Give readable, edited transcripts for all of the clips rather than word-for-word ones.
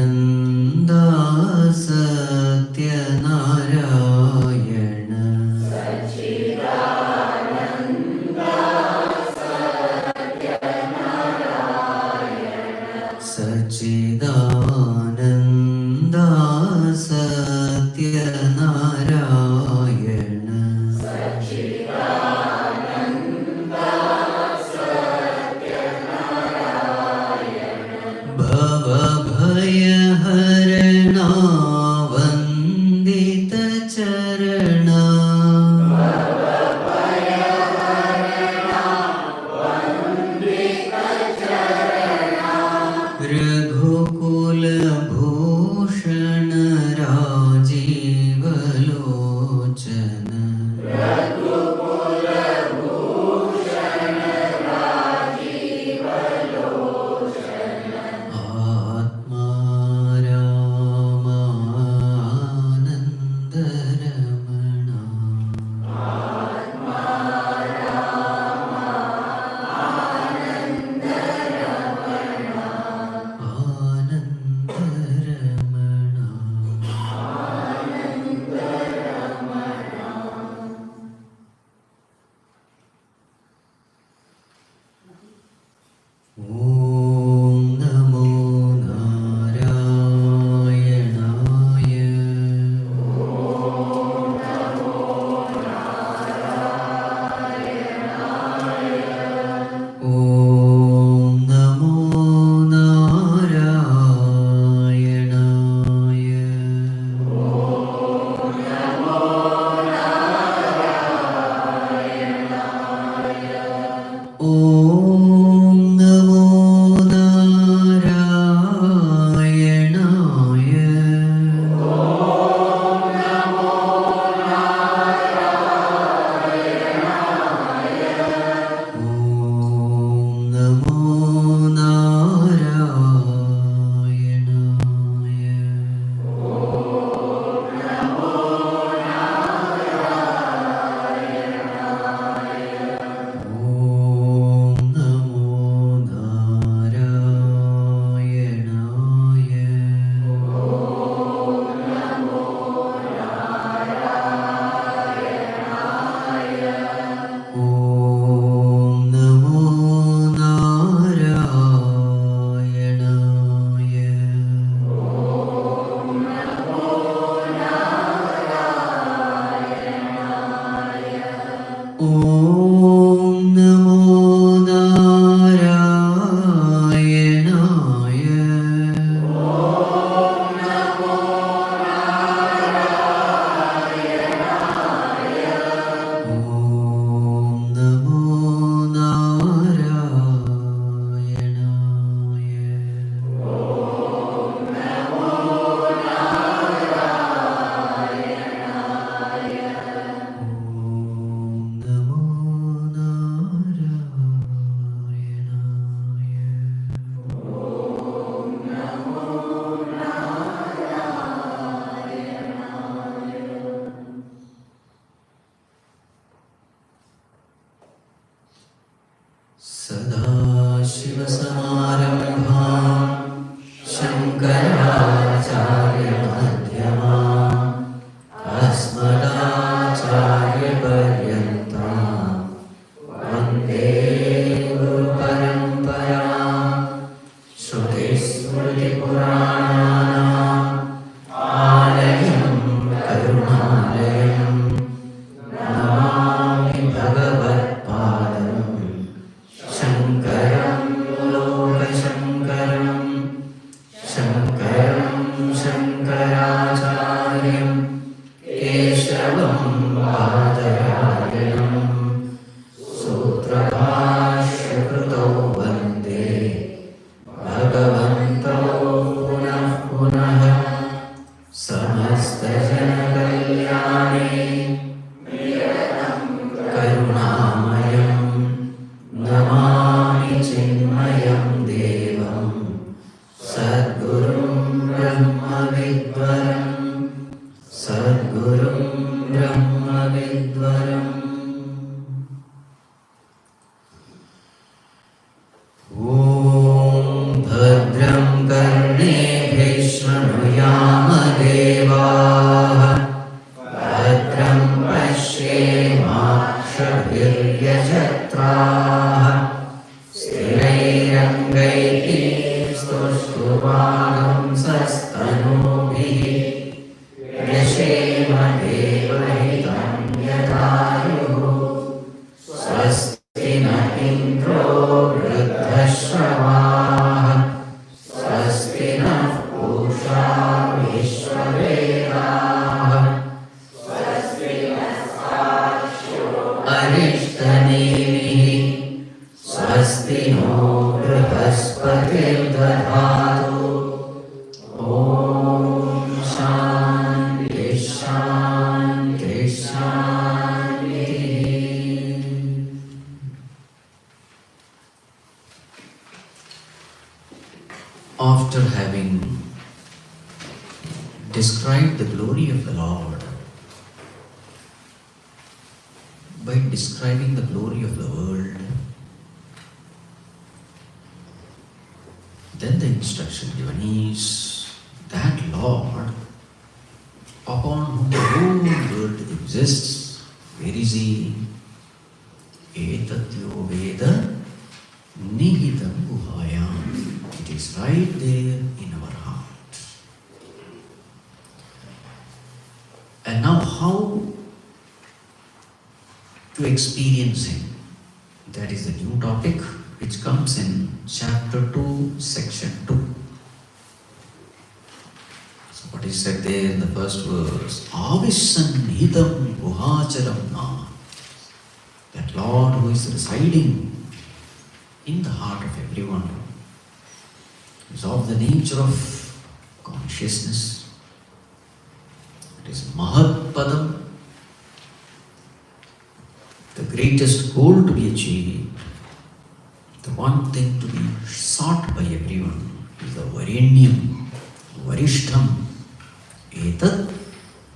Ananda After having described the glory of the Lord by describing the glory of the world, then the instruction given is that Lord upon whom the whole world exists, where is He? Etatyo Veda Nihitam Guhayam. It is right there in our heart. And now how to experience Him? That is the new topic which comes in chapter 2, section 2. So what is said there in the first verse? Avisannidam guhacharam na. That Lord who is residing in the heart of everyone is of the nature of consciousness. It is Mahatpadam, the greatest goal to be achieved, the one thing to be sought by everyone is the Varenyam, Varishtham, Etat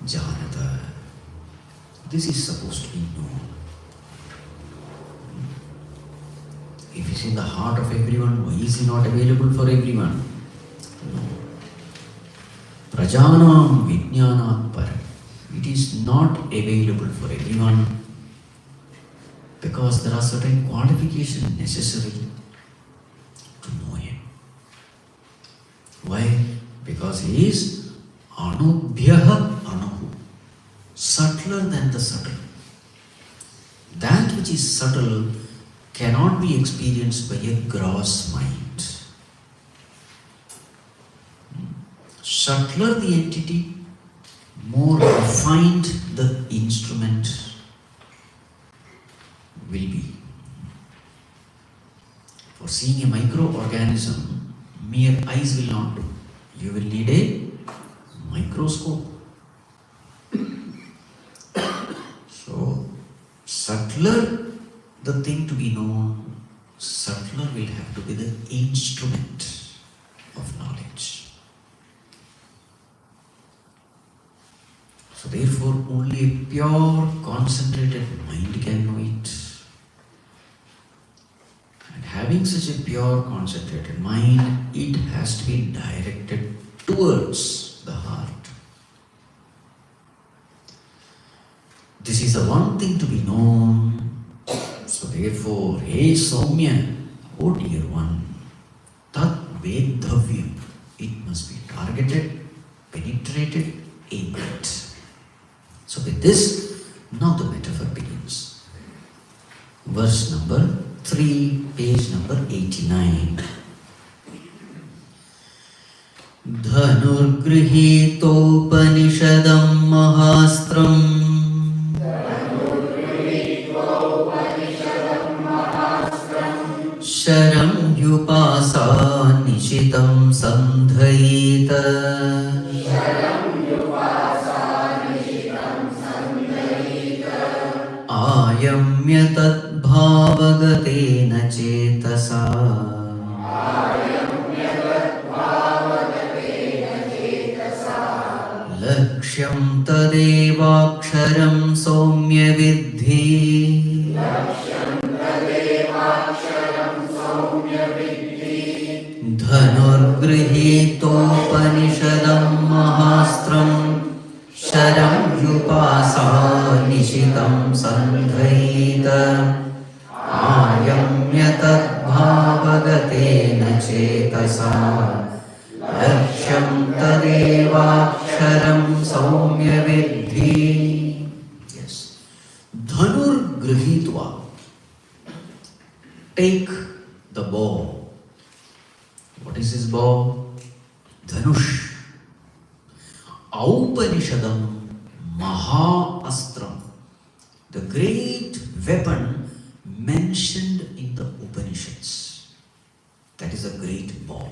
Janata. This is supposed to be known. If it's in the heart of everyone, why is He not available for everyone? No. Prajanam Vijnanat Par. It is not available for everyone because there are certain qualifications necessary to know Him. Why? Because He is Anubhyaha Anuhu, subtler than the subtle. That which is subtle cannot be experienced by a gross mind. Subtler the entity, more refined the instrument will be. For seeing a microorganism, mere eyes will not do. You will need a microscope. So, subtler the thing to be known, subtler will have to be the instrument of knowledge. So therefore, only a pure, concentrated mind can know it. And having such a pure, concentrated mind, it has to be directed towards the heart. This is the one thing to be known. So therefore, hey Soumya, oh dear one, tat vedhavyam. targeted, penetrated, aimed at. So with this, now the metaphor begins. Verse number 3, page number 89. Dhanurgrihitopanishadam mahastram sharam yupasa nishitam sandhayita ayamya tadbhavagatena cetasa lakshyam tadevaksharam somya vidhi dhanurgrihitopanishadam mahastram sharam yupasa nishitam sandhayita ayamya tadbhavagatena cetasa lakshyam tadevaksharam saumya vidhi. Yes. Dhanurgrihitva. Take the bow. What is his bow? Dhanush. Upanishadam Maha-astram. The great weapon mentioned in the Upanishads. That is a great bow.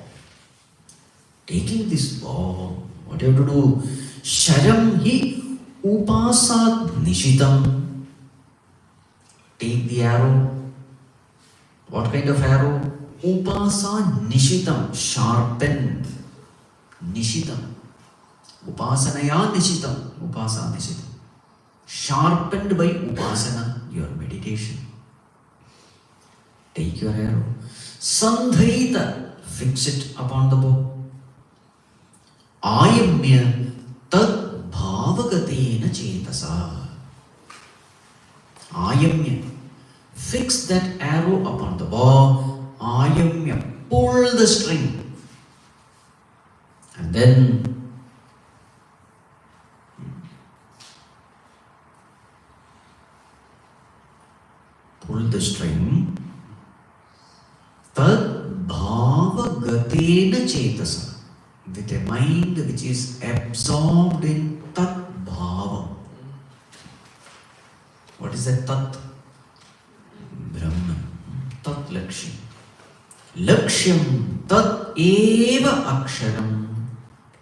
Taking this bow, what you have to do? Sharam hi upasad nishitam. Take the arrow. What kind of arrow? Upasa nishitam, sharpened. Nishitam. Upasanaya nishitam. Upasa nishitam. Sharpened by upasana, your meditation. Take your arrow. Sandhaita, fix it upon the bow. Ayamya tad bhavagatena cetasa. Ayamya, fix that arrow upon the bow. Ayamya, pull the string. And then pull the string. Tad bhavagatena cetasa. With a mind which is absorbed in tat bhava. What is that tat? Brahman. Tat lakshyam. Lakshyam tat eva aksharam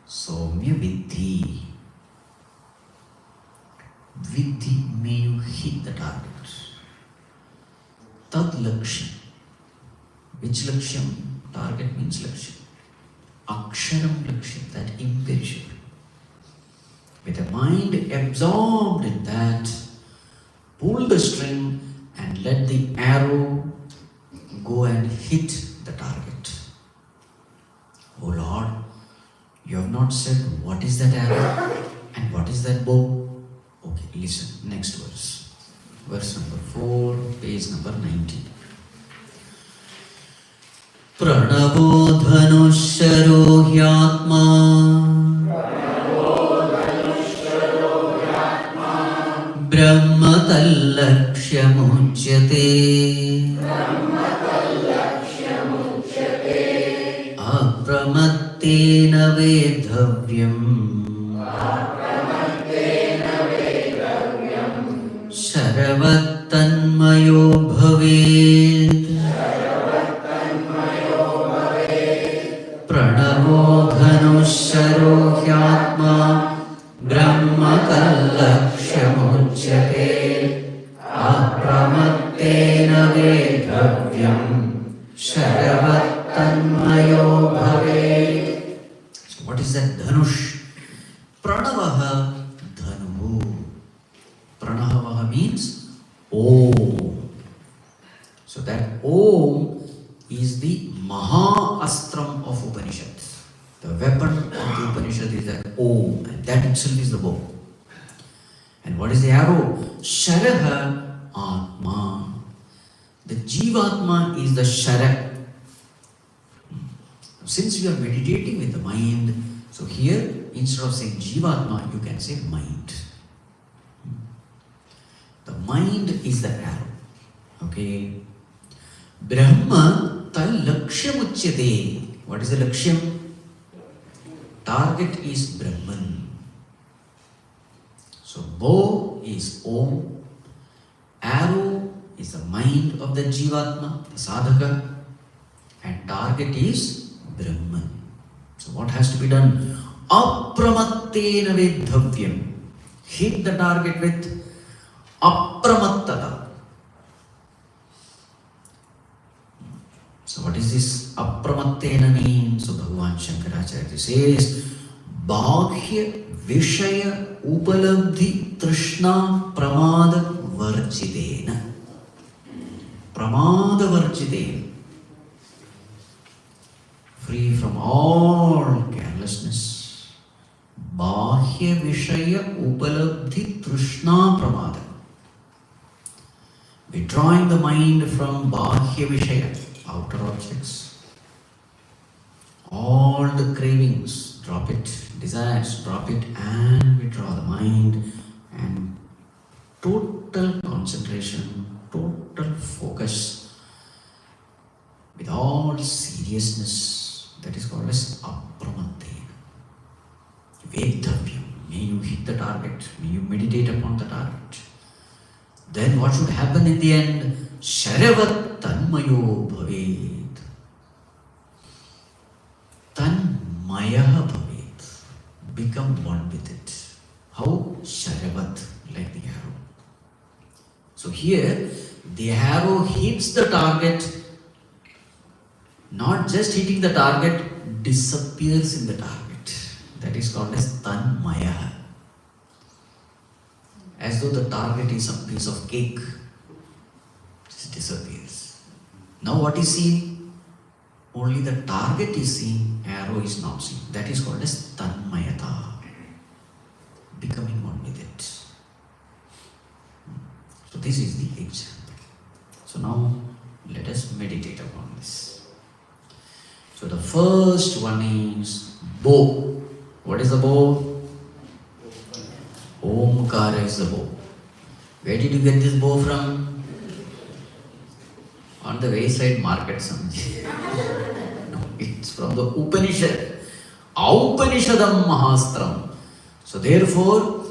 somya vidhi. Vidhi, may you hit the target. Tat lakshyam. Which lakshyam? Target means lakshyam. Aksharam lakshyam, that imperishable. With a mind absorbed in that, pull the string and let the arrow go and hit the target. Oh Lord, you have not said what is that arrow and what is that bow. Okay, listen, next verse. Verse number 4, page number 90. Pranavo dhanusharo hyatma brahma tallakshyamuchyate apramattena vedhavyam śravaṇa-manana bhavet. Pranavo dhanusharo hyatma brahma tallakshyamuchyate apramattena vedhavyam śravaṇa-manana bhavet. So what is that dhanush? Pranavaha dhanu. Pranavaha means Om. So that Om is the Maha-astram of Upanishad. The weapon of the Upanishad is that Om, and that itself is the bow. And what is the arrow? Sharaha Atma. The Jeevatma is the Shara. Since we are meditating with the mind, so here, instead of saying Jeevatma, you can say mind. The mind is the arrow. Okay. Brahma tal lakshya uchyate. What is the lakshyam? Target is Brahman. So bow is Om, arrow is the mind of the Jeevatma, the sadhaka, and target is Brahman. So what has to be done? Apramattena vedhavyam. Hit the target with apramattata. So what is this apramattena mean? So Bhagavan Shankaracharya says, Bhāgya Vishaya Upalabdhi Trishna Pramada Varjitena. Pramada Varjitena. Free from all carelessness. Bhāgya Vishaya Upalabdhi Trishna Pramada. Withdrawing the mind from Bhāgya Vishaya, outer objects. All the cravings, drop it, desires, drop it, and withdraw the mind, and total concentration, total focus, with all seriousness. That is called as apramattena. Vedhavyam. May you hit the target, may you meditate upon the target. Then what should happen in the end? Sharavat tanmayo bhavet. Tanmaya bhavet. Become one with it. How? Sharavat, like the arrow. So here, the arrow hits the target, not just hitting the target, disappears in the target. That is called as tanmaya. As though the target is some piece of cake, just disappears. Now what is seen? Only the target is seen, arrow is not seen. That is called as tanmayata, becoming one with it. So this is the example. So now let us meditate upon this. So the first one is bow. What is the bow? Omkara is the bow. Where did you get this bow from? On the wayside market, Swamiji. No, it's from the Upanishad. Upanishadam Mahastram. So therefore,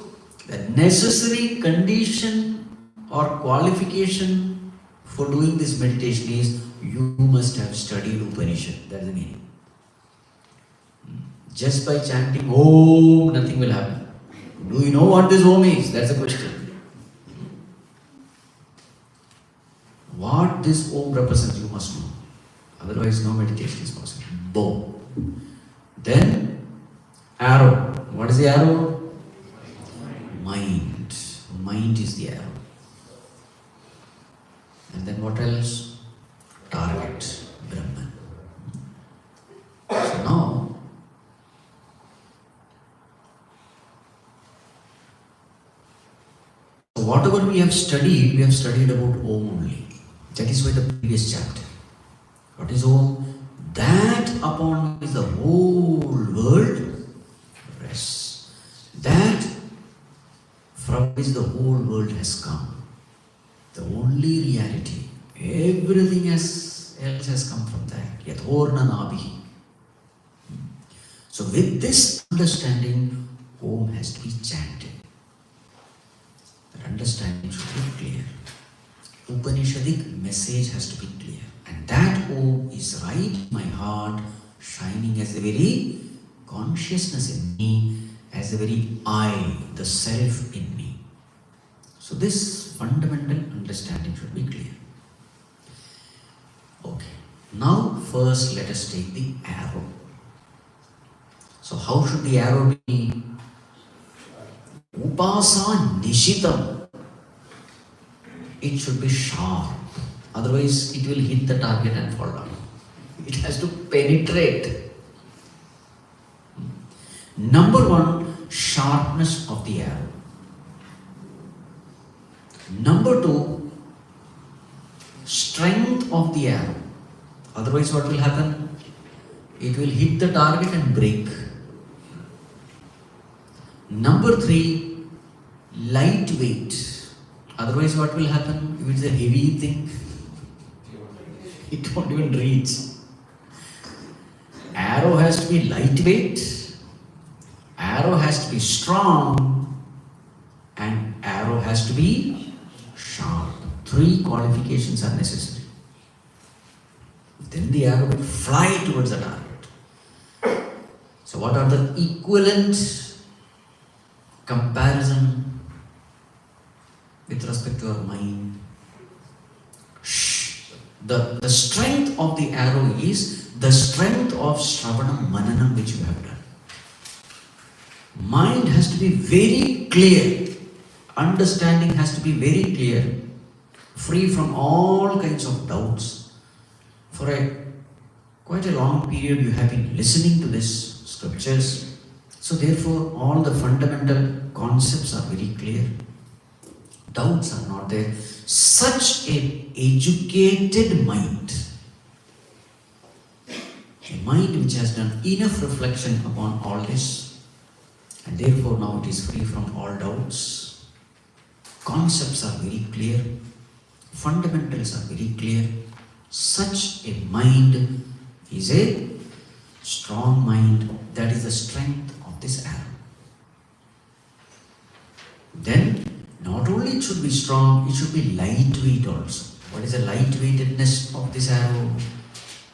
the necessary condition or qualification for doing this meditation is you must have studied Upanishad. That's the meaning. Just by chanting Om, nothing will happen. Do you know what this Om is? That's the question. What this Om represents, you must know. Otherwise, no meditation is possible. Bow. Then, arrow. What is the arrow? Mind. Mind is the arrow. And then what else? Target. Brahman. So now, whatever we have studied about Om only. That is why the previous chapter. What is Om? That upon which the whole world rests. That from which the whole world has come. The only reality. Everything else has come from that. Yathorna nabhi. So with this understanding, Om has to be chanted. That understanding should be clear. Upanishadic message has to be clear. And that Om is right in my heart, shining as the very consciousness in me, as the very I, the self in me. So this fundamental understanding should be clear. Okay. Now first let us take the arrow. So how should the arrow be? Upasa nishitam. It should be sharp. Otherwise it will hit the target and fall down. It has to penetrate. Number one, sharpness of the arrow. Number two, strength of the arrow. Otherwise what will happen? It will hit the target and break. Number 3, lightweight. Otherwise, what will happen? If it's a heavy thing, it won't even reach. Arrow has to be lightweight, arrow has to be strong, and arrow has to be sharp. 3 qualifications are necessary. Then the arrow will fly towards the target. So what are the equivalent comparison with respect to our mind? The strength of the arrow is the strength of śravaṇa-manana which you have done. Mind has to be very clear. Understanding has to be very clear. Free from all kinds of doubts. For quite a long period you have been listening to these scriptures. So therefore all the fundamental concepts are very clear. Doubts are not there. Such an educated mind, a mind which has done enough reflection upon all this, and therefore now it is free from all doubts. Concepts are very clear, fundamentals are very clear. Such a mind is a strong mind. That is the strength of this arrow. Then not only it should be strong, it should be lightweight also. What is the lightweightedness of this arrow?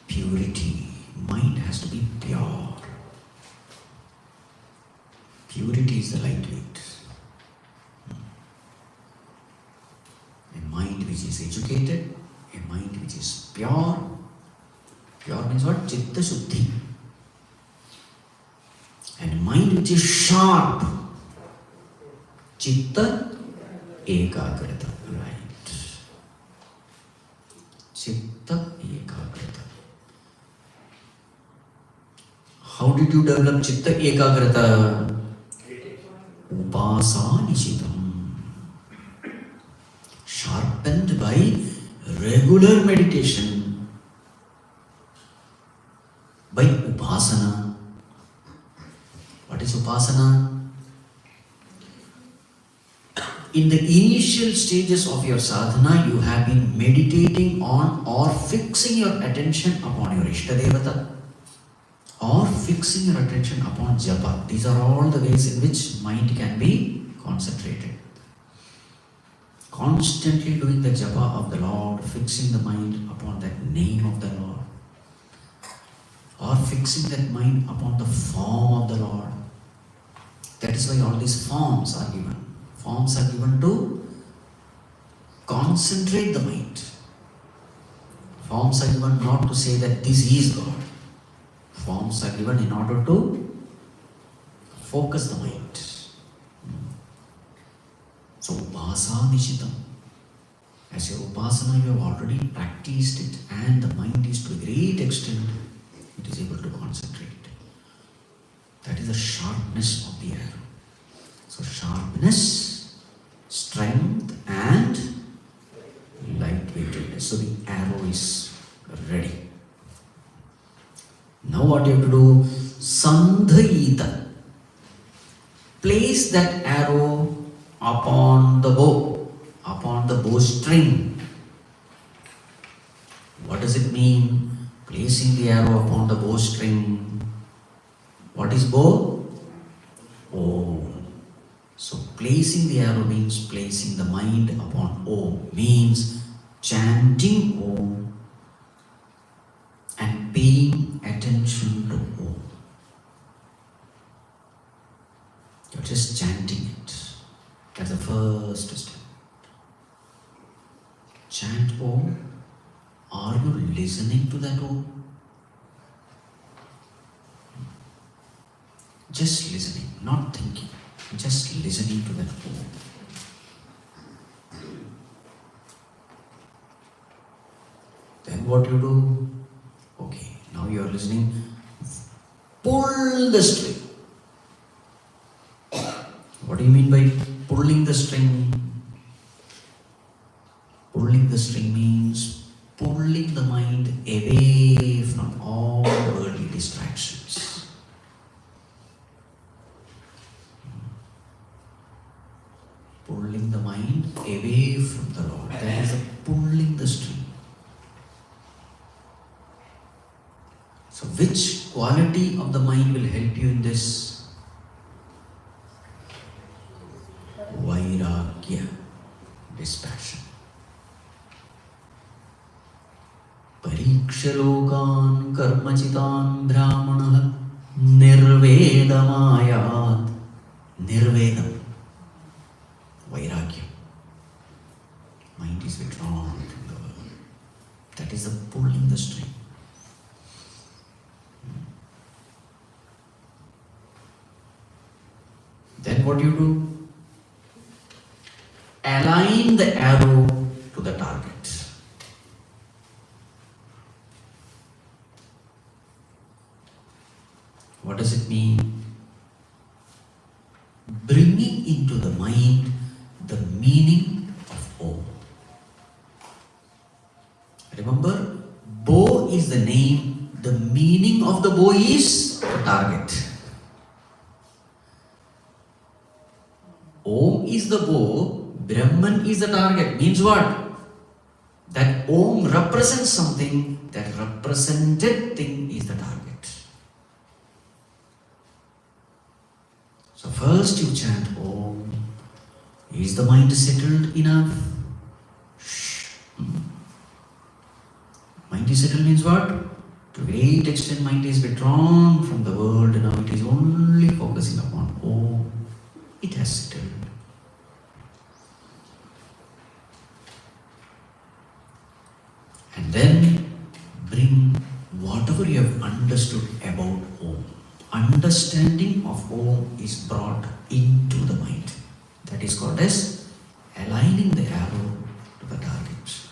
Purity. Mind has to be pure. Purity is the lightweight. A mind which is educated, a mind which is pure. Pure means what? Chitta Shuddhi. And a mind which is sharp. Chitta Ekagrata. Right. Chitta Ekagrata. How did you develop Chitta Ekagrata? Upasana. Sharpened by regular meditation, by upasana. What is upasana? In the initial stages of your sadhana, you have been meditating on or fixing your attention upon your Ishtadevata or fixing your attention upon japa. These are all the ways in which mind can be concentrated. Constantly doing the japa of the Lord, fixing the mind upon that name of the Lord, or fixing that mind upon the form of the Lord. That is why all these forms are given. Forms are given to concentrate the mind. Forms are given not to say that this is God. Forms are given in order to focus the mind. So upasana. As your upasana, you have already practiced it, and the mind is to a great extent, it is able to concentrate. That is the sharpness of the arrow. So sharpness, strength, and lightweightedness. So the arrow is ready. Now what you have to do? Sandhayita. Place that arrow upon the bowstring. What does it mean? Placing the arrow upon the bowstring. What is bow? Om. So placing the arrow means placing the mind upon Om, means chanting Om and paying attention to Om. You're just chanting it. That's the first step. Chant Om. Are you listening to that Om? Just listening, not thinking. Just listening to that Om. Then what you do? Okay, now you are listening. Pull the string. What do you mean by pulling the string? Pulling the string means pulling the mind away from all worldly distractions. away from the Lord. That is the pulling the string. So which quality of the mind will help you in this? Vairagya, dispassion. Parikshalokan karmachitan brahmanah nirvedamayat. Nirvedam. Vairagya. Mind is withdrawn from the world. That is the pulling the string. Then what you do? Align the arrow to the target. What does it mean? Bringing into the mind the meaning of Om. Remember, bow is the name, the meaning of the bow is the target. Om is the bow, Brahman is the target. Means what? That Om represents something, that represented thing is the target. So first you chant Om. Is the mind settled enough? Mind is settled means what? To a great extent mind is withdrawn from the world and now it is only focusing upon Om. It has settled. And then bring whatever you have understood about Om. Understanding of Om is brought into the mind. That is called as aligning the arrow to the target.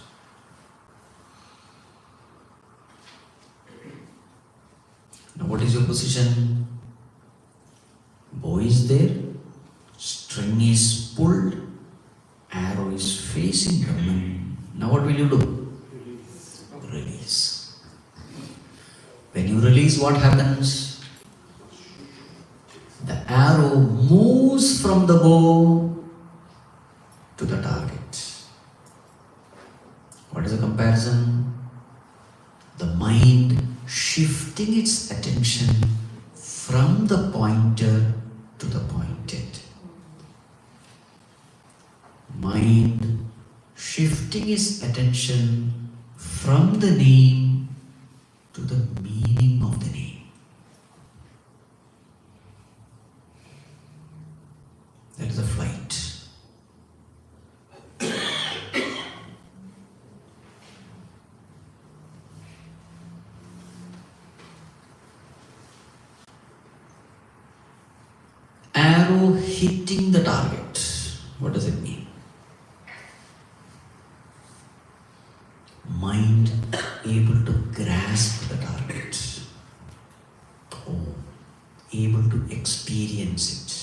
Now what is your position? Bow is there, string is pulled, arrow is facing Brahman. Now what will you do? Release. When you release, what happens? The arrow moves from the bow to the target. What is the comparison? The mind shifting its attention from the pointer to the pointed. Mind shifting its attention from the name to the meaning of the name. That is a flight. Arrow hitting the target. What does it mean? Mind able to grasp the target. Oh, able to experience it.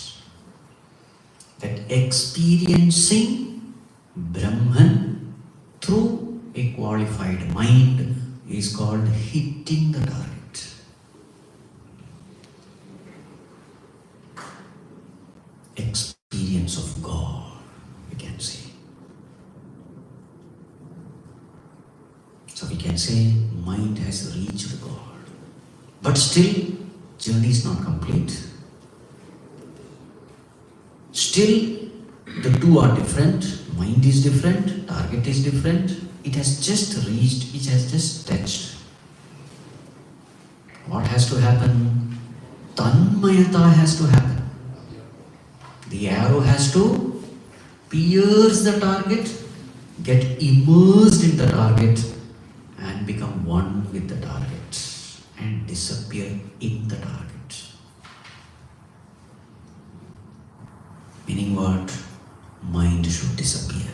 That experiencing Brahman through a qualified mind is called hitting the target. Experience of God, we can say. So we can say mind has reached God. But still, journey is not complete. Still, the two are different. Mind is different, target is different. It has just reached, it has just touched. What has to happen? Tanmayata has to happen. The arrow has to pierce the target, get immersed in the target, and become one with the target, and disappear in the target. Meaning what? Mind should disappear.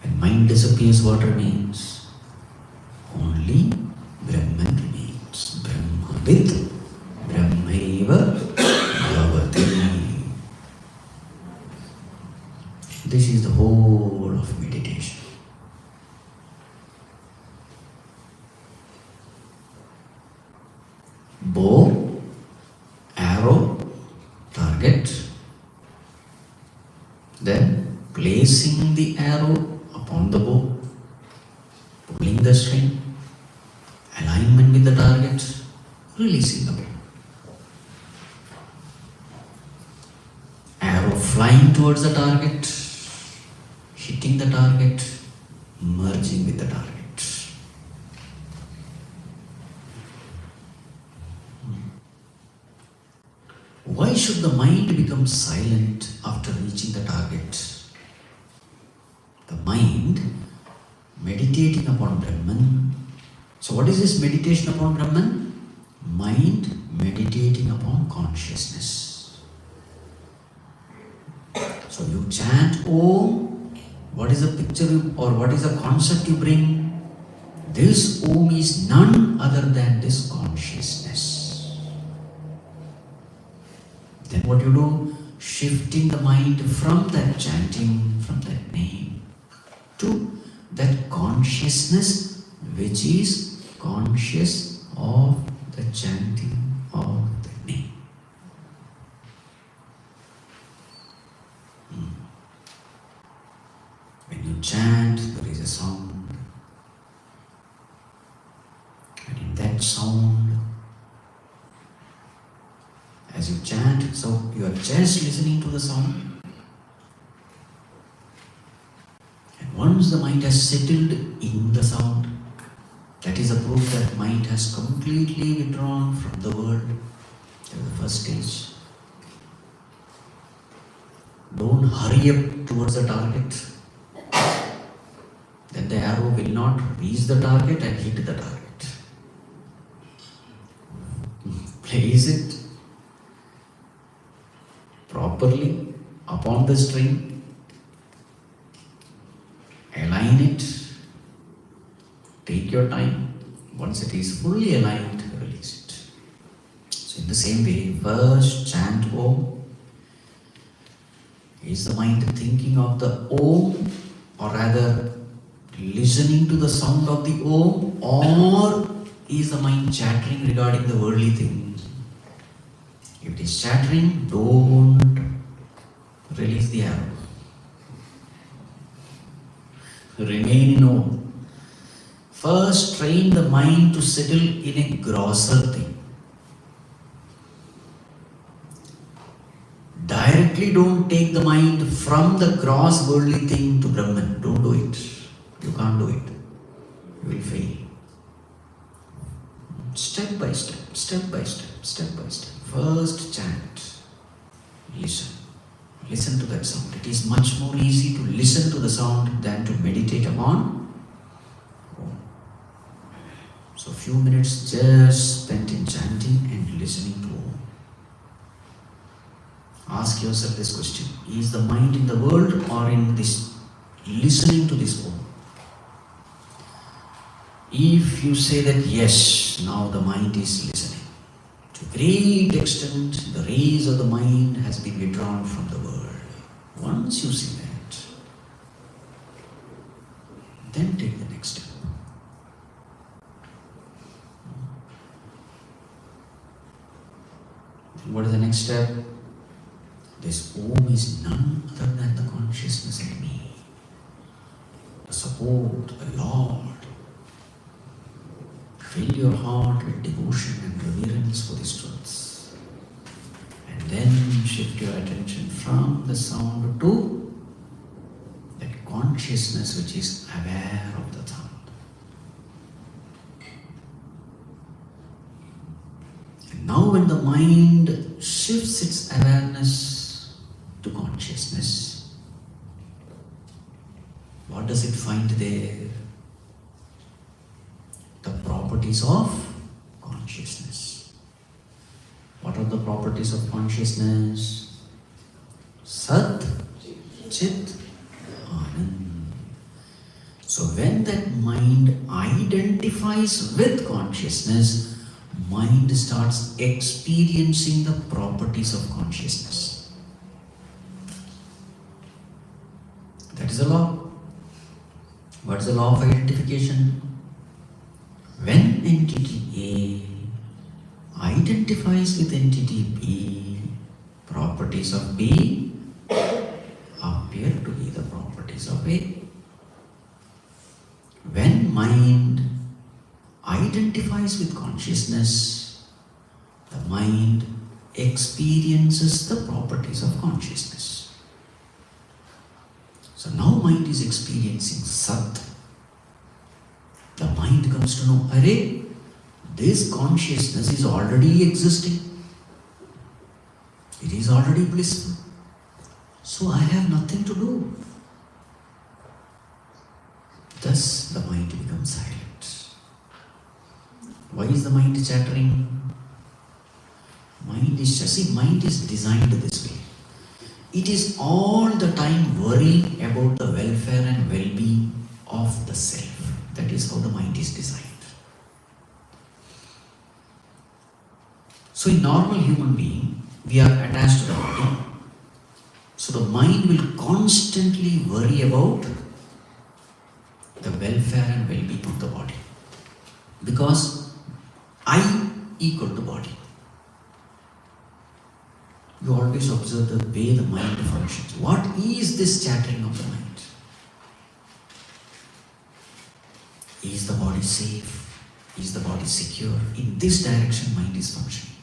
When mind disappears, what remains? Only Brahman remains. Brahmavid, Brahmaiva bhavati. This is the whole of meditation. Bow, arrow, target, Then placing the arrow upon the bow, pulling the string, alignment with the target, releasing the bow. Arrow flying towards the target, hitting the target, merging with the target. Why should the mind become silent after reaching the target? The mind meditating upon Brahman. So what is this meditation upon Brahman? Mind meditating upon consciousness. So you chant Om. What is the picture or what is the concept you bring? This Om is none other than this consciousness. Then what you do? Shifting the mind from that chanting, from that name, to that consciousness which is conscious of the chanting of the name. When you chant, there is a sound. And in that sound, as you chant, so you are just listening to the sound. And once the mind has settled in the sound, that is a proof that mind has completely withdrawn from the world. That is the first stage. Don't hurry up towards the target. Then the arrow will not reach the target and hit the target. Place it properly upon the string, align it, take your time. Once it is fully aligned, release it. So in the same way, first chant Om. Is the mind thinking of the Om, or rather listening to the sound of the Om, or is the mind chattering regarding the worldly thing? If it is chattering, don't release the arrow. Remain in Om. First, train the mind to settle in a grosser thing. Directly don't take the mind from the gross worldly thing to Brahman. Don't do it. You can't do it. You will fail. Step by step, step by step, step by step. First chant. Listen. Listen to that sound. It is much more easy to listen to the sound than to meditate upon Om. So few minutes just spent in chanting and listening to Om. Ask yourself this question. Is the mind in the world or in this listening to this Om? If you say that yes, now the mind is listening, to a great extent the rays of the mind has been withdrawn from the world. Once you see that, then take the next step. What is the next step? This Om is none other than the consciousness in me, the support, the Lord. Fill your heart with devotion and reverence for these truths. And then shift your attention from the sound to that consciousness which is aware of the sound. And now when the mind shifts its awareness to consciousness, what does it find there? The properties of consciousness. What are the properties of consciousness? Sat, Chit, Anand. So when that mind identifies with consciousness, mind starts experiencing the properties of consciousness. That is the law. What is the law of identification? When entity A identifies with entity B, properties of B appear properties of A. When mind identifies with consciousness, the mind experiences the properties of consciousness. So now mind is experiencing Sat. The mind comes to know, Array, this consciousness is already existing. It is already blissful. So I have nothing to do. Thus the mind becomes silent. Why is the mind chattering? Mind is designed this way. It is all the time worrying about the welfare and well-being of the self. That is how the mind is designed. So in normal human being, we are attached to the body. So the mind will constantly worry about the welfare and well-being of the body. Because I equal to body. You always observe the way the mind functions. What is this chattering of the mind? Is the body safe? Is the body secure? In this direction, mind is functioning.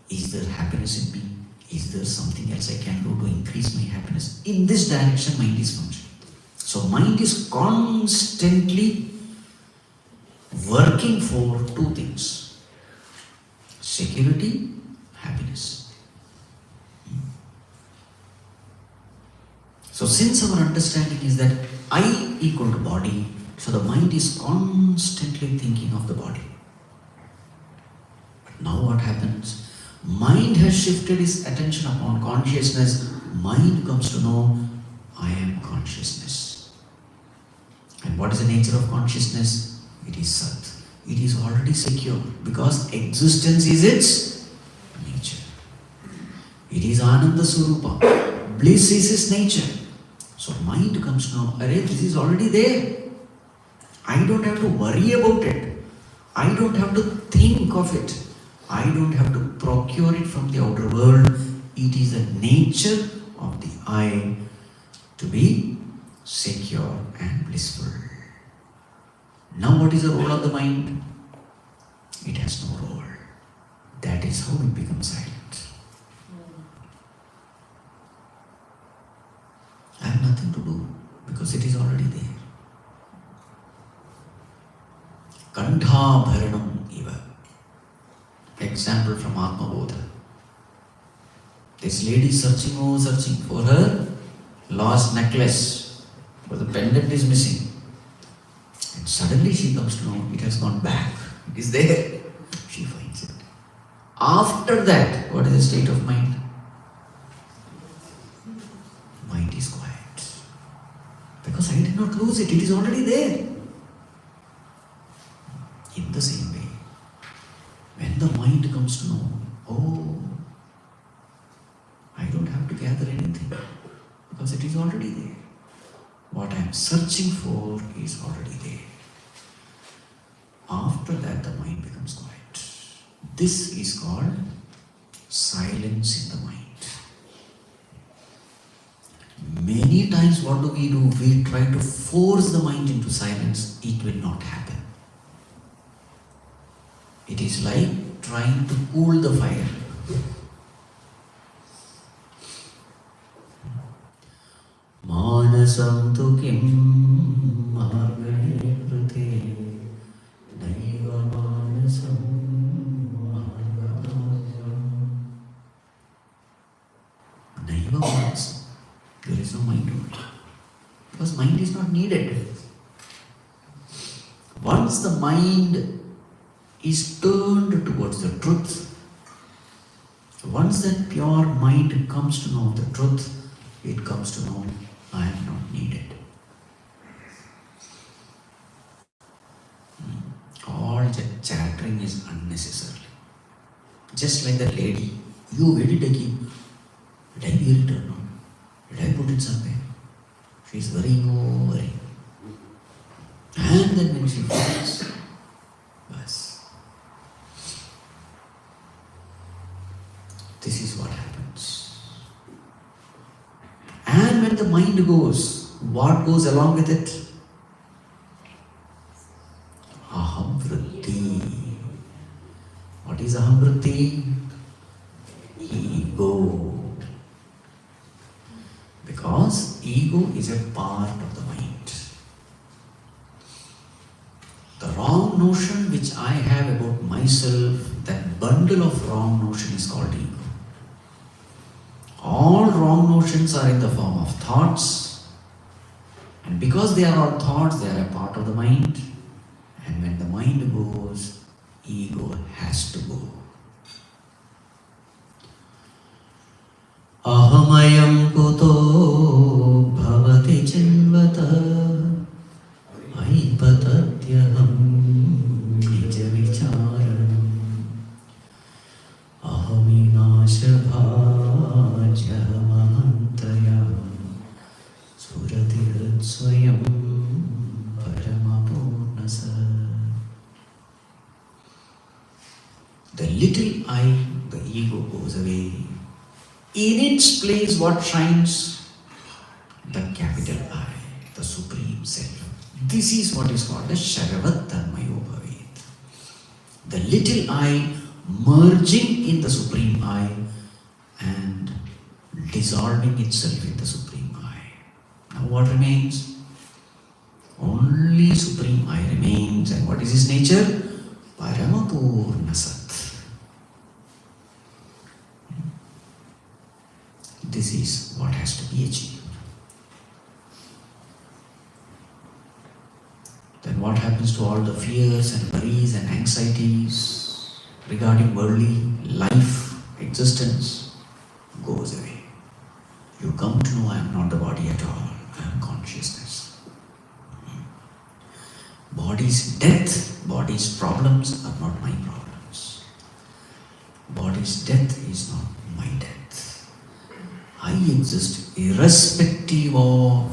Is there happiness in me? Is there something else I can do to increase my happiness? In this direction, mind is functioning. So mind is constantly working for two things: security, happiness. So since our understanding is that I equal to body, so the mind is constantly thinking of the body. But now what happens? Mind has shifted its attention upon consciousness. Mind comes to know, I am consciousness. And what is the nature of consciousness? It is Sat. It is already secure because existence is its nature. It is Ananda Swarupa. Bliss is its nature. So mind comes to know, Array, this is already there. I don't have to worry about it. I don't have to think of it. I don't have to procure it from the outer world. It is the nature of the I to be secure and blissful. Now what is the role of the mind? It has no role. That is how it becomes silent. I have nothing to do because it is already there. Kantha bharanam iva. Example from Atma Bodha. This lady is searching for her lost necklace, but the pendant is missing. And suddenly she comes to know it has gone back. It is there. She finds it. After that, what is the state of mind? Mind is quiet. Because I did not lose it. It is already there. In the same way, when the mind comes to know, oh, I don't have to gather anything because it is already there. What I am searching for is already there. After that, the mind becomes quiet. This is called silence in the mind. Many times what do? We try to force the mind into silence. It will not happen. It is like trying to cool the fire. Manasam tu kim margane prate naiva manasam margane. Naiva manasam. There is no mind over it. Because mind is not needed. Once the mind is turned towards the truth, once that pure mind comes to know the truth, it comes to know I am not needed. All that chattering is unnecessary. Just like that lady, where did I keep? Did I wear it or not? Did I put it somewhere? She is worrying. And then when she finds, bas. This is what happens. Even when the mind goes, what goes along with it? Aham vritti. What is aham vritti? Ego. Because ego is a part of the mind. The wrong notion which I have about myself, that bundle of wrong notion is called ego. All wrong notions are in the form of thoughts, and because they are all thoughts, they are a part of the mind, and when the mind goes, ego has to go. Ahamayam kuto bhavati chinvata aipatatyaham nija vicharam ahaminashabhajamahantaya suratirutsvayam paramapurnasa. The little I, the ego, goes away. In its place, what shines? The capital I, the Supreme Self. This is what is called the śravaṇa-manana. The little I merging in the Supreme I and dissolving itself in the Supreme I. Now what remains? Only Supreme I remains. And what is his nature? Paramapurnasat. This is what has to be achieved. Then what happens to all the fears and worries and anxieties regarding worldly life, existence? Goes away. You come to know I am not the body at all. I am consciousness. Body's death, body's problems are not my problems. Body's death is not my death. I exist irrespective of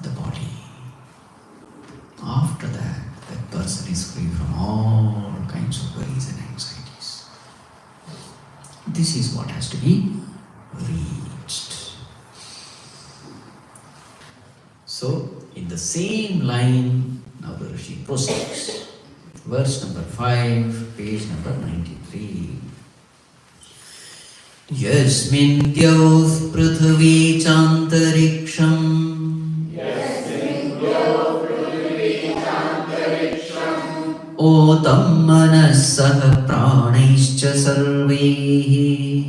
the body. After that, that person is free from all kinds of worries and anxieties. This is what has to be reached. So, in the same line, now the Rishi proceeds. Verse number 5, page number 93. Yasmin Dyav Prithvi Chantariksham Otam Manasah Pranaischa Sarvehi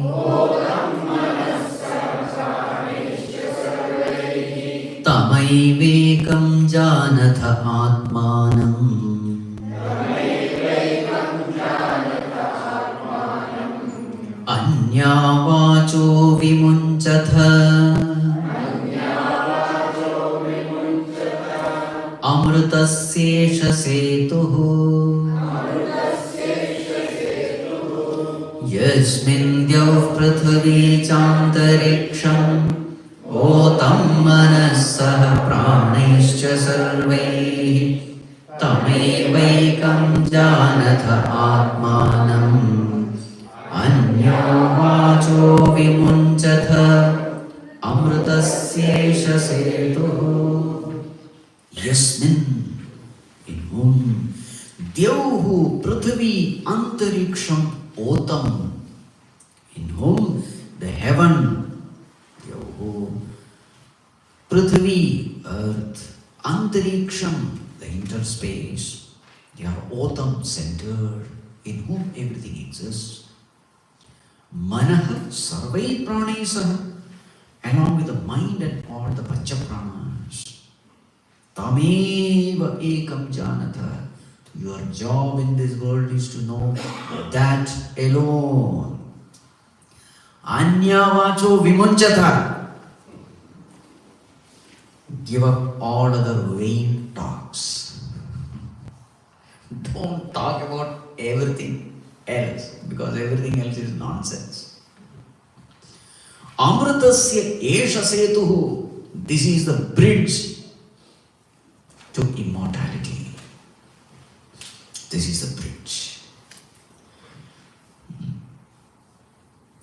Tamaivekam Janatha Atmanam Anyavacho vimunchatha amrutasyesha setuhu yasmin dyav prithvi chantariksham otam manasah pranaischa sarvehi tamevaikam janatha atmanam Anya vacho vimunchatha amrutasyesha setuhu. Yasmin, in whom Dyauhu Prithvi Antariksham Otam, in whom the heaven, Dyauhu Prithvi, earth, Antariksham, the interspace, they are Otam, centered, in whom everything exists. Manaha sarvai pranaisah, along with the mind and all the pancha pranas. Tameva ekam janatha. Your job in this world is to know that alone. Anya vacho vimunchatha. Give up all other vain talks. Don't talk about everything else, because everything else is nonsense. Amritasya esha setuhu. This is the bridge to immortality. This is the bridge.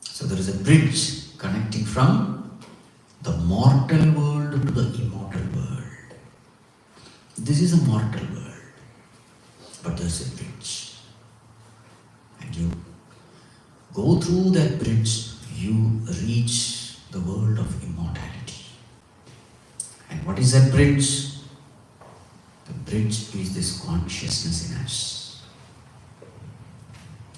So there is a bridge connecting from mortal world to the immortal world. This is a mortal world, but there's a bridge. And you go through that bridge, you reach the world of immortality. And what is that bridge? The bridge is this consciousness in us.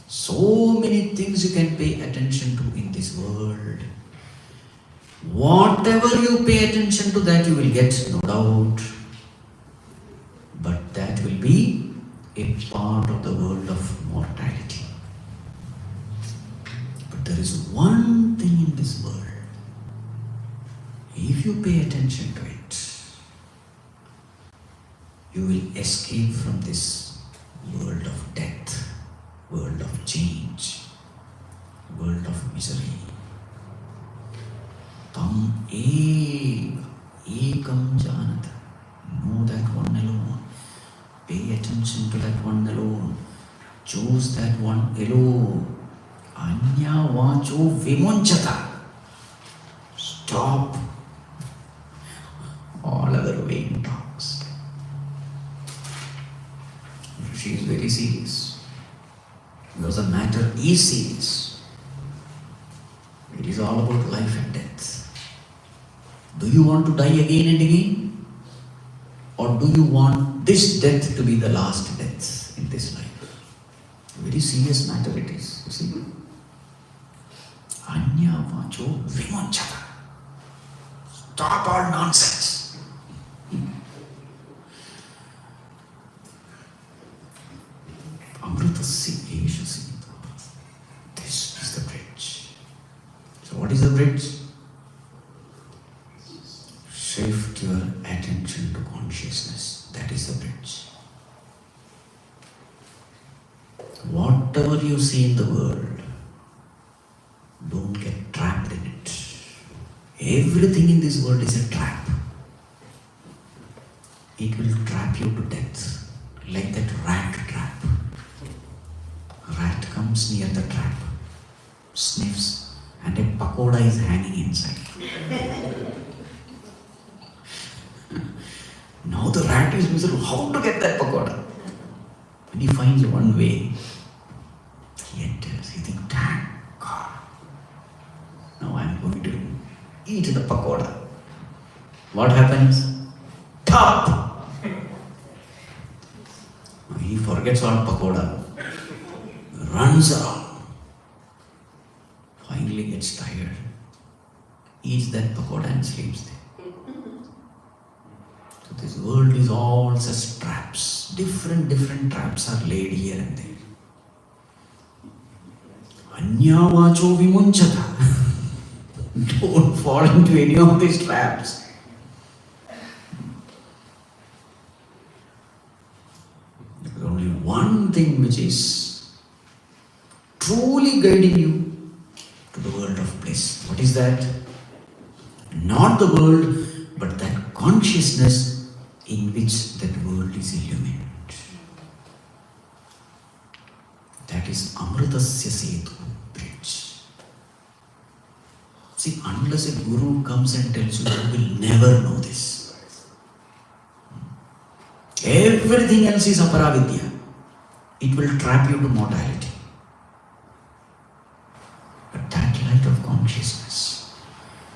So many things you can pay attention to in this world. Whatever you pay attention to, that you will get, no doubt. But that will be a part of the world of mortality. But there is one thing in this world. If you pay attention to it, you will escape from this world of death, world of change, world of misery. Tam eva ekam janata. Know that one alone. Pay attention to that one alone. Choose that one alone. Anya vacho vimunchata. Stop all other vain talks. She is very serious. Because the matter is serious. It is all about life and death. Do you want to die again and again? Or do you want this death to be the last death in this life? A very serious matter it is, you see. Anya vacho vimunchata. Stop all nonsense. Amritasya esha sita. This is the bridge. So what is the bridge? Shift your attention to consciousness. That is the bridge. Whatever you see in the world, don't get trapped in it. Everything in this world is a trap. It will trap you to death, like that rat trap. Rat comes near the trap, sniffs, and a pakoda is hanging inside. Now the rat is miserable. How to get that pakoda? And he finds one way. He enters. He thinks, thank God. Now I am going to eat the pakoda. What happens? Top! He forgets all pakoda. Runs around. Finally gets tired. Eats that pakoda and sleeps there. So this world is all such traps. Different traps are laid here and there. Anya vacho vimunchata. Don't fall into any of these traps. There is only one thing which is truly guiding you to the world of bliss. What is that? Not the world, but that consciousness in which that world is illumined. That is Amritasya Setu bridge. See, unless a guru comes and tells you, you will never know this. Everything else is aparavidya. It will trap you to mortality. But that light of consciousness,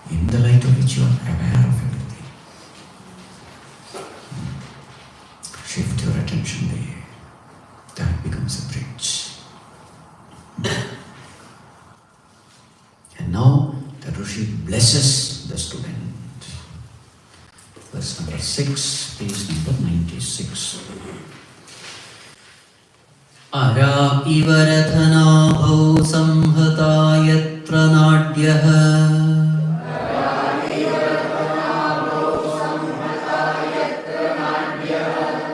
in the light of which you are aware of everything, shift your attention there. That becomes a bridge. And now the Rishi blesses the student. Verse number 6, page number 96. Ara ivarathanabhau samhata yatra nadyah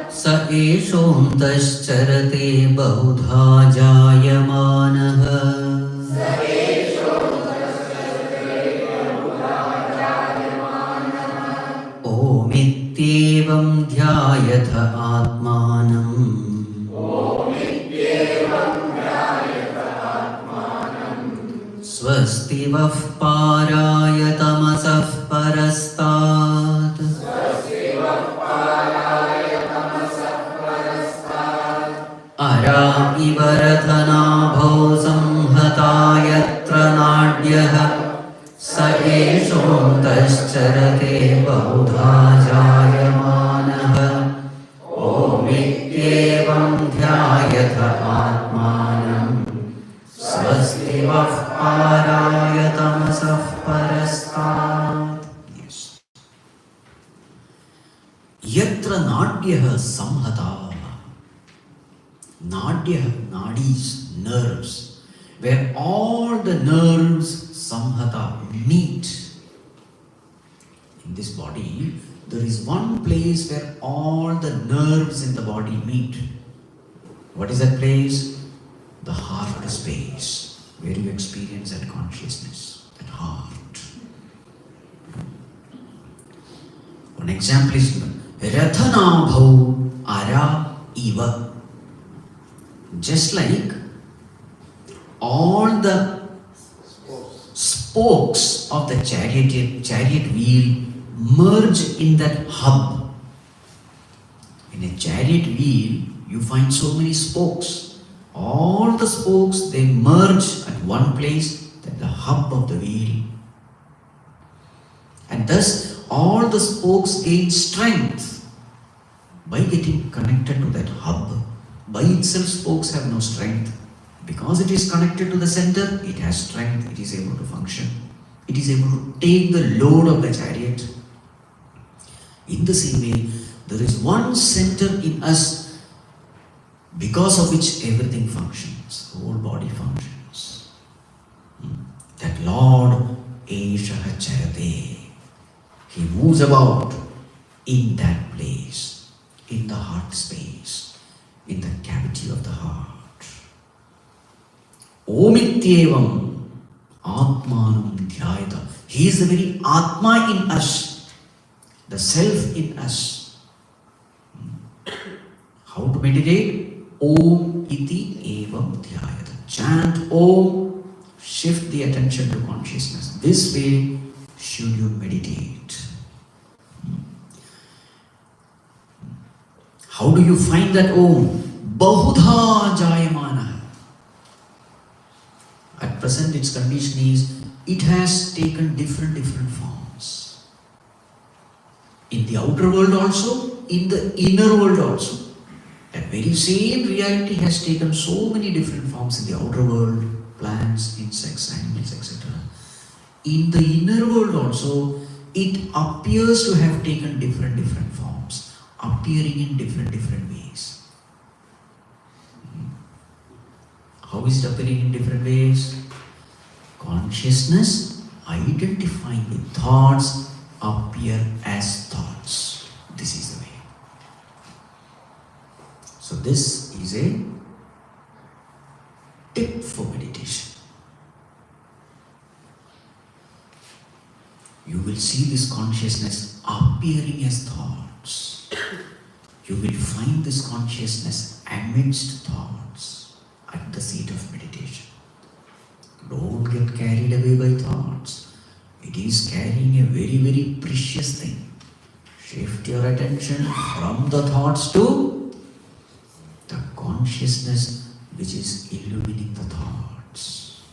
sa eshontascharate bahudha jayamanah Omityevam dhyayatha atmanam Swasti vah parayatamasa paras अरा इव रथनाभौ संहता यत्र नाड्यः स एषोऽन्तश्चरते बहुधा जायमानः ओमित्येवं ध्यायत आत्मानं स्वस्ति वः पाराय तमसः परस्तात्। यत्र नाड्यः संहता, nadyah, nadis, nerves, where all the nerves samhata meet. In this body, there is one place where all the nerves in the body meet. What is that place? The heart space, where you experience that consciousness, that heart. One example is Rathanabhau Ara Iva. Just like all the spokes of the chariot wheel merge in that hub. In a chariot wheel, you find so many spokes. All the spokes, they merge at one place, that's the hub of the wheel. And thus, all the spokes gain strength by getting connected to that hub. By itself, spokes have no strength. Because it is connected to the center, it has strength, it is able to function. It is able to take the load of the chariot. In the same way, there is one center in us because of which everything functions, the whole body functions. That Lord Eshaha Charate, He moves about in that place, in the heart space, in the cavity of the heart. Omityevam Atmanam Dhyayata. He is the very Atma in us, the self in us. How to meditate? Om iti evam dhyayata. Chant Om, shift the attention to consciousness. This way should you meditate. How do you find that Om? Bahudha jayamana. At present its condition is, it has taken different forms. In the outer world also, in the inner world also. That very same reality has taken so many different forms in the outer world, plants, insects, animals, etc. In the inner world also, it appears to have taken different forms, appearing in different ways. How is it appearing in different ways? Consciousness identifying with thoughts appear as thoughts. This is the way. So this is a tip for meditation. You will see this consciousness appearing as thoughts. You will find this consciousness amidst thoughts at the seat of meditation. Don't get carried away by thoughts. It is carrying a very precious thing. Shift your attention from the thoughts to the consciousness which is illumining the thoughts.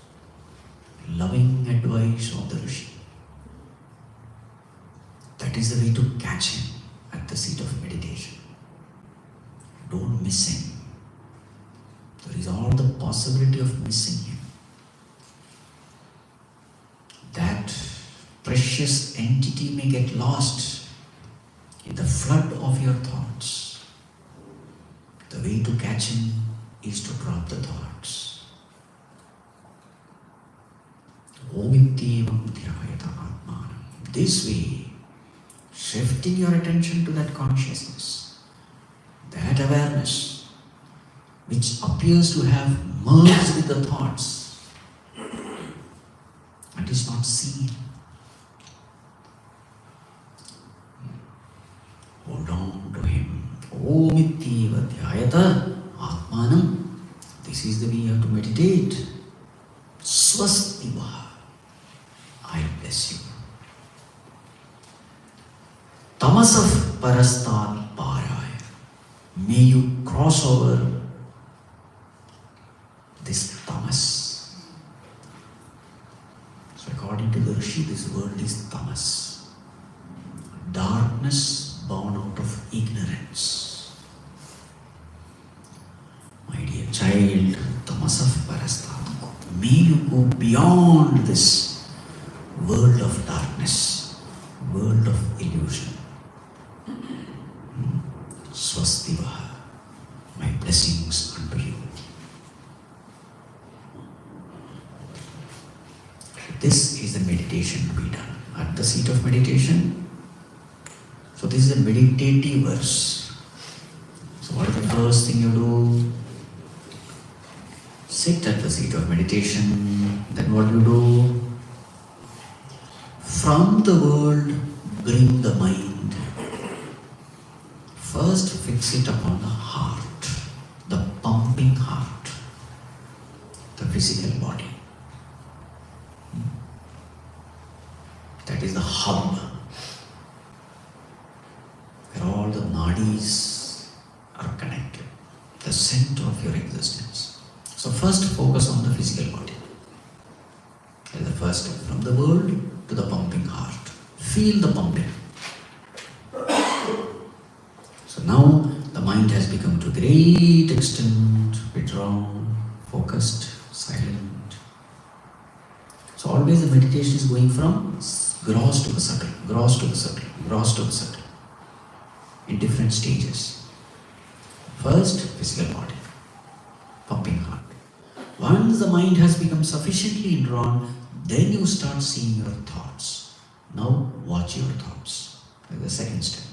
Loving advice of the Rishi. That is the way to catch him at the seat of meditation. Don't miss him. There is all the possibility of missing him. That precious entity may get lost in the flood of your thoughts. The way to catch him is to drop the thoughts. Omityevam dhyayata atmanam. This way, shifting your attention to that consciousness, that awareness, which appears to have merged with the thoughts and is not seen. Hold on to him. Omityeva dhyayata atmanam. This is the way you have to meditate. Swastiva. I bless you. Tamasaf parastat paraya. May you cross over this tamas. So according to the Rishi, this world is tamas. Darkness born out of ignorance. My dear child, tamasaf parastatu. May you go beyond this world of darkness, world of illusion. Swastivaha. My blessings unto you. This is the meditation to be done at the seat of meditation. So this is a meditative verse. So what is the first thing you do? Sit at the seat of meditation. Then what do you do? From the world, bring the mind. First fix it upon the heart, the pumping heart, the physical body. That is the hub where all the nadis are connected, the center of your existence. So first focus on the physical body. That is the first step. From the world to the pumping heart. Feel the pumping. So now the mind has become to a great extent withdrawn, focused, silent. So always the meditation is going from gross to the subtle, gross to the subtle, gross to the subtle, in different stages. First, physical body, pumping heart. Once the mind has become sufficiently drawn, then you start seeing your thoughts. Now watch your thoughts. That's the second step.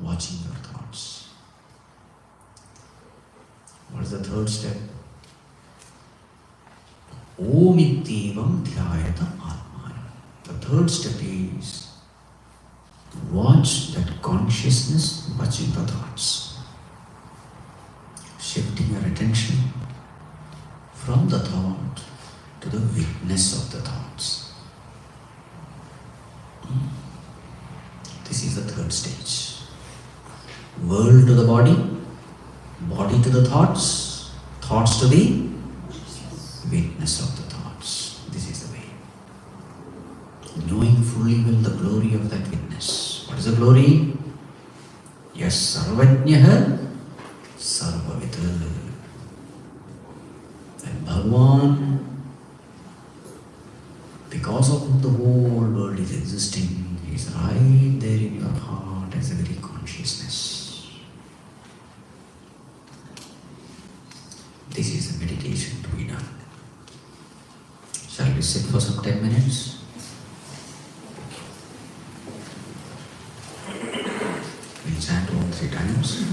Watching your thoughts. What is the third step? Om ittevam dhyayata atmana. The third step is watch that consciousness watching the thoughts. Shifting your attention from the thought to the witness of the thoughts. This is the third stage. World to the body, body to the thoughts, thoughts to the witness of the thoughts. This is the way. Knowing fully well the glory of that witness. What is the glory? Yes, sarvajnaha sarvavita. And Bhagavan, because of the whole world is existing, he is right there in your heart as a very consciousness. This is the meditation to be done. Shall we sit for some 10 minutes? We'll chant 2 or 3 times.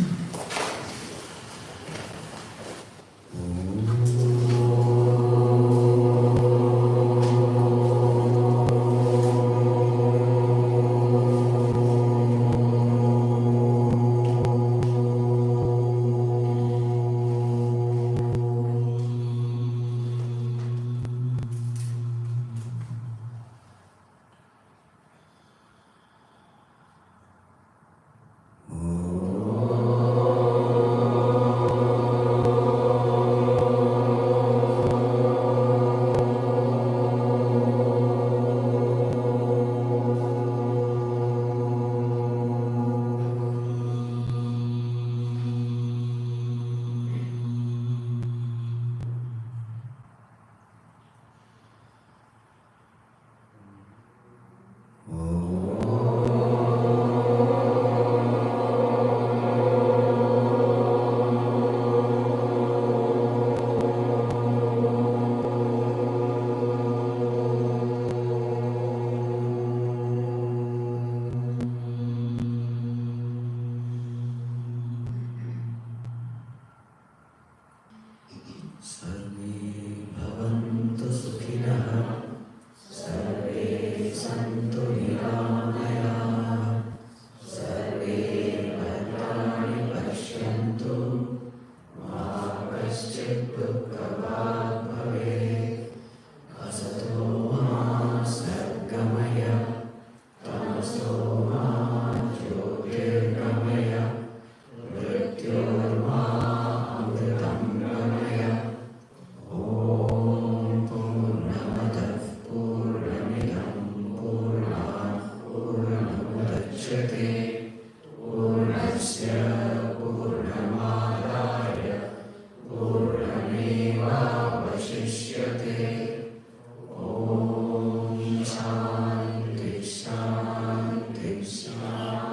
Swamiji.